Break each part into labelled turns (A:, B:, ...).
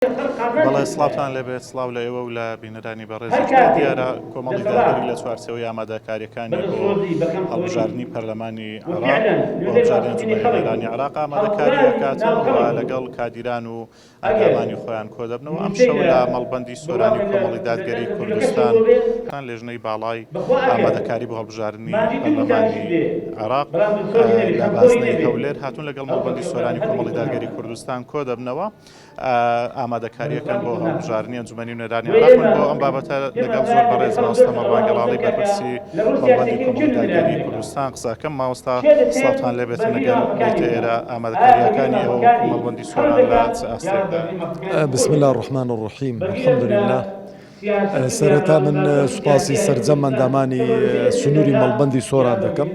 A: بەڵێ سڵاوتان لەبێت سڵاو لە ئێوە و لە بینەرانی بەڕێزی دیارە کۆمەڵی داگەری لە چوارچەوەی ئامادەکاریەکانی بۆ هەڵبژاردننی پەرلەمانی عێراق بۆ هەڵبژاردنی ئەنجومەنی هەنێرانی عێراق ئامادەکاری دەکاتن و لەگەڵ کادیران و ئەنجامانی خۆیان کۆ دەبنەوە. ئەم شەو لە مەڵبەندی سۆرانی کۆمەڵی دادگەری کوردستان لێژنەی باڵای ئامادەکاری بۆ هەڵبژاردننی پەرلەمانی عێراق لە بازنەی هەولێر هاتوون لەگەڵ مەڵبەندی سۆرانی کۆمەڵی دادگەری کوردستان کۆ دەبنەوە ئامادەکاریەکان بۆ هەڵبژاردننی ئەنجومەنی هەنێرانی عێراق بۆ ئەم بابەتە لەگەڵ زۆر بەڕێز مامۆستا مەڕوان گەڵاڵی بەرپرسی مەڵبەندی کۆمەڵی دادگەری کوردستان قسەکەم. مامۆستا سڵاوتان لێبێتن لەگەڵ بێتە ئێرە ئامادەکاریەکانی ئێوە مەڵبەندی سۆران لە چ ئاستێکدا.
B: بسم الله الرحمن الرحیم. الحمد لله. سەرەتا من سوپاسی سەرجەم ئەندامانی سنووری مەڵبەندی سۆران دەکەم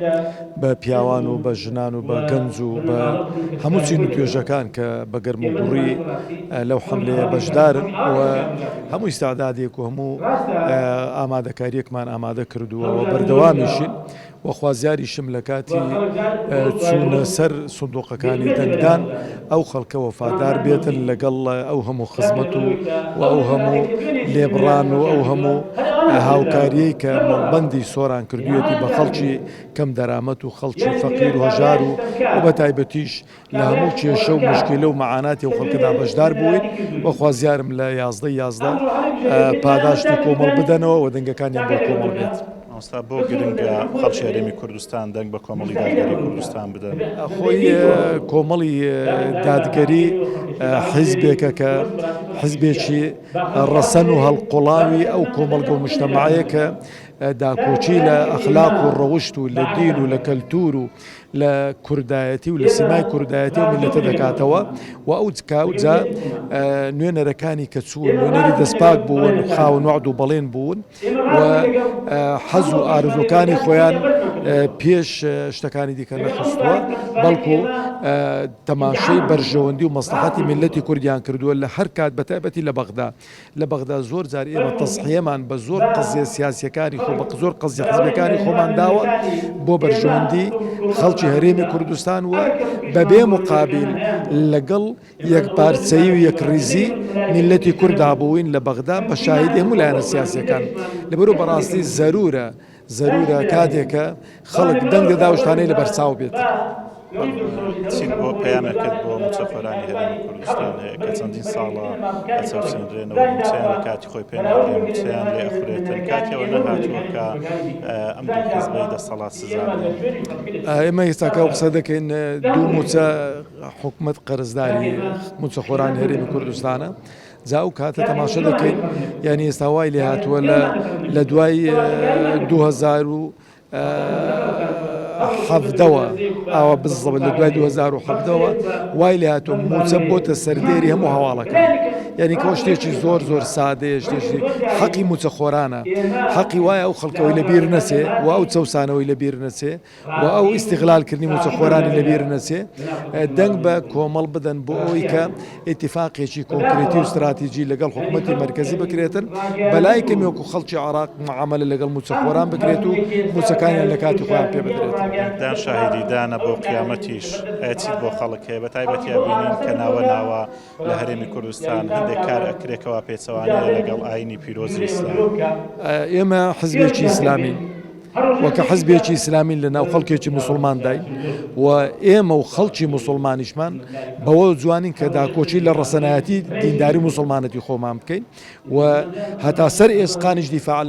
B: بە پیاوان و بە ژنان و بە گەنج و بە هەموو چین و توێژەکان کە بە گەرم و گوڕی لەو حەملەیە بەشدارن و هەموو ئیستعدادێک و هەموو ئامادەکاریەکمان ئامادە کردووە و بەردەوامیشین و خوازیاریشم لە کاتی چوونە سەر سندوقەکانی دەنگدان ئەو خەڵکە وەفادار بێتن لەگەڵ ئەو هەموو خزمەت و ئەو هەموو لێبڕان و ئەو هەموو هاوکاریەی کە مەڵبەندی سۆران کردوێتی بە خەڵکی کەم دەرامەت و خەڵکی فەقیر و هەژار و بە تایبەتیش لە هەموو کێشە و مشکلە و مەعاناتی و خەڵکەدا بەشدار بووین و خوازیارم لە 11 پاداشتی کۆمەڵ بدەنەوە و دەنگەکانیان بۆ کۆمەڵ بێت.
A: ئەستا بۆ گرنگە خەڵکی هەرێمی کوردستان دەنگ بە کۆمەڵی دادگەری کوردستان بدەن.
B: خۆی کۆمەڵی دادگەری حیزبێکە کە حیزبێکی ڕەسەن و هەڵقوڵاوی ئەو کۆمەڵگە و مجتەمەعەیە کە داکۆچی لە ئەخلاق و ڕەوشت و لە دین و لە کەلتور و لە کوردایەتی و لە سیمای کوردایەتی و میلەتە دەکاتەوە و ئەو کاوجا نوێنەرەکانی کە چوون نوێنەری دەستپاک بوون خاوەن وعد و بەڵێن بوون و حەز و ئارزوەکانی خۆیان پێش شتەکانی دیکە نەخستووە بەڵکو تەماشەی بەرژەوەندی و مەسلحەتی میلەتی کوردیان کردووە لە هەر کات بەتایبەتی لە بەغدا زۆر جار ئێمە تەسحیەمان بە زۆر قەزیە سیاسیەکانی خۆ بە زۆر قەزیە حیزبەکانی خۆمان داوە بۆ بەرژەوەندی خەڵکی هەرێمی کوردستان وە بەبێ مقابل لەگەڵ یەکپارچەیی و یەکڕیزی میلەتی کووردا بووین لە بەغدا بە شاهیدی هەموو لایەنە سیاسیەکان. لەبەرەوە بەڕاستی زەرورە کاتێکە خەڵک دەنگ دەدا و شتانەی لە بەرچاو بێت.
A: چین بۆ پەیامێکت بۆ موچەفەرانی هەرێمی کوردستان هەیە کە چەندین ساڵە ئەچەوچێنرێنەوە موچیان لە کاتی خۆی پێ ناکرێن موچیان لێ ئەخورێتن کاتێەوە نەهاتووە کە ئەم دوو حیزبەی دەسەڵات سزا بدەن.
B: ئێمە ئێستاکە قسە دەکەین دوو موچە حکومەت قەرزداری موچەخۆرانی هەرێمی کوردستانە جا ئەو کاتە تەماشە دەکەین یعنی ئێستا وای لێ هاتووە لە دوای 2017ەوە ئاوا بزڵەوە لە دوای 2017ەوە وای لێ هاتووە موچە بۆتە سەردێری هەموو هەواڵەکان یعنی کە شتێکی زۆر سادەیە شتێکی حەقی موچەخۆرانە حەقی وایە ئەو خەڵکەوەی لە بیر نەچێ و ئەو چەوسانەوەی لە بیر نەچێ و ئەو ئیستیغلالکردنی موچەخۆرانی لە بیر نەچێ دەنگ بە کۆمەڵ بدەن بۆ ئەوەی کە ئیتیفاقێکی کۆنکرێتی و استراتیژی لەگەڵ حکوومەتی مەرکەزی بکرێتن بەلای کەمی وەکو خەڵکی عێراق معاملە لەگەڵ موچەخۆران بکرێت و موچەکانیان لە کاتی خۆیان پێ بدرێت.
A: دان شاهدی دانە بۆ قیامەتیش چیت بۆ خەڵک هەیە بە تایبەتی بینین کە ناوە لە هەرێمی کوردستان هەندێک کار ئەکرێکەوە پێچەوانەیە لەگەڵ ئاینی پیرۆزی ئیسلام.
B: ئێمە حیزبێکی ئیسلامین وەکە حیزبێکی ئیسلامین لە ناو خەڵکێکی موسڵمان داین و ئێمە و خەڵکی موسڵمانیشمان بەوە جوانین کە داکۆچی لە ڕەسەنایەتی دینداری موسڵمانەتی خۆمان بکەین و هەتا سەر ئێسقانیش دیفاع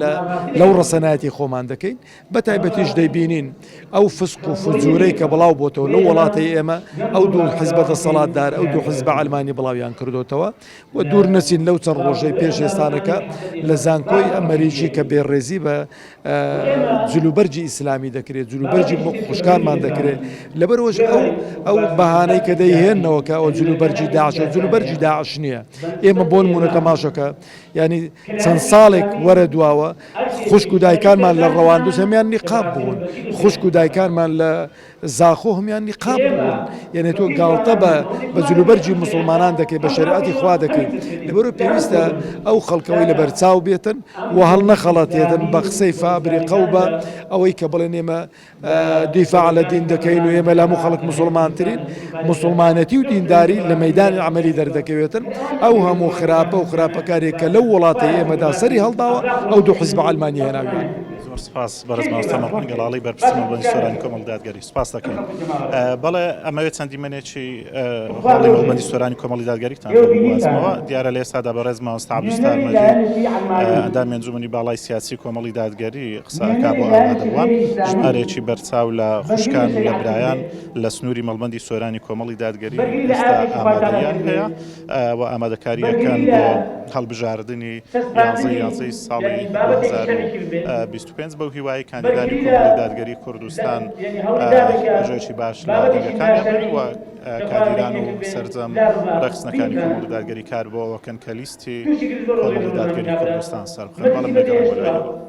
B: لەو ڕەسەنایەتی خۆمان دەکەین بە تایبەتیش دەیبینین ئەو فسق و فجوورەی کە بڵاو بۆتەوە لەو وڵاتی ئێمە ئەو دوو حیزبە دەسەڵاتدار ئەو دوو حیزبە عەلمانی بڵاویان کردوتەوە و دوور نەچین لەو چەند ڕۆژەی پێش ئێستانەکە لە زانکۆی ئەمەریکی کە بێڕێزی بە جلوبەرجی ئیسلامی دەکرێت جلوبەرجی خوشکانمان دەکرێت لەبەرەوەش ئەو بەهانەی کە دەیهێننەوە کە ئەو جلوبەرجی داعش نییە. ئێمە بۆ نمونە تەماشەکە ینی چەند ساڵێک وەرە دواوە خوشک و دایکانمان لە ڕەواندوس هەمیان نیقاب بوون خوشک و دایکانمان لە زاخۆ هەمیان نیقاب بوون یعنی تۆ گاڵتە بە جلوبەرجی موسڵمانان دەکەی بە شریعەتی خوا دەکەی لەبەرەوە پێویستە ئەو خەڵکەوەی لە بەرچاو بێتن و هەڵ نەخەڵەتێتن بە قسەی فابریقە و بە ئەوەی کە بڵێن ئێمە دیفاع لە دین دەکەین و ئێمە لە هەموو خەڵک مسلمانترین مسلمانەتی و دینداری لە مەیدانی عملی دەردەکەوێتن ئەو هەموو خراپە و خراپەکارێک کە لەو وڵاتی ئێمەدا سەری هەڵداوە ئەو دوو حیزب عەلمانی هێناویان.
A: زۆر سپاس بەڕێز مامۆستا مەڕوان گەڵاڵی بەرپرسی مەڵبەندی سۆرانی کۆمەڵ دادگەری سپاس دەکەین. بەڵێ ئەمەوێت چەندی منێکی هەڵی مەڵبەندی سۆرانی کۆمەڵی دادگەریتان بوازمەوە دیارە لە ئێستادا بەڕێز مامۆستا عەبدولستار مەجید ئەندامی ئەنجومەنی باڵای سیاسی کۆمەڵی دادگەری قسەکا بۆ ئامادەبووان ژمارەیەکی بەرچاو لە خوشکان و لە برایان لە سنووری مەڵبەندی سۆرانی کۆمەڵی دادگەری ئێستا ئامادەیان هەیە و ئامادەکاریەکان بۆ هەڵبژاردننی یازەی ساڵی 2025 بەو هیوای کاندیدانی کۆمەڵی دادگەری کوردستان ژێکی باش لە دەنگەکانیان و کادیران و سەرجەم ڕێخستنەکانی کۆمەڵی دادگەری کار بۆ ئەوەکەن کە لیستی کۆمەڵی دادگەری کوردستان سەربخەن بەڵام لەگەڵ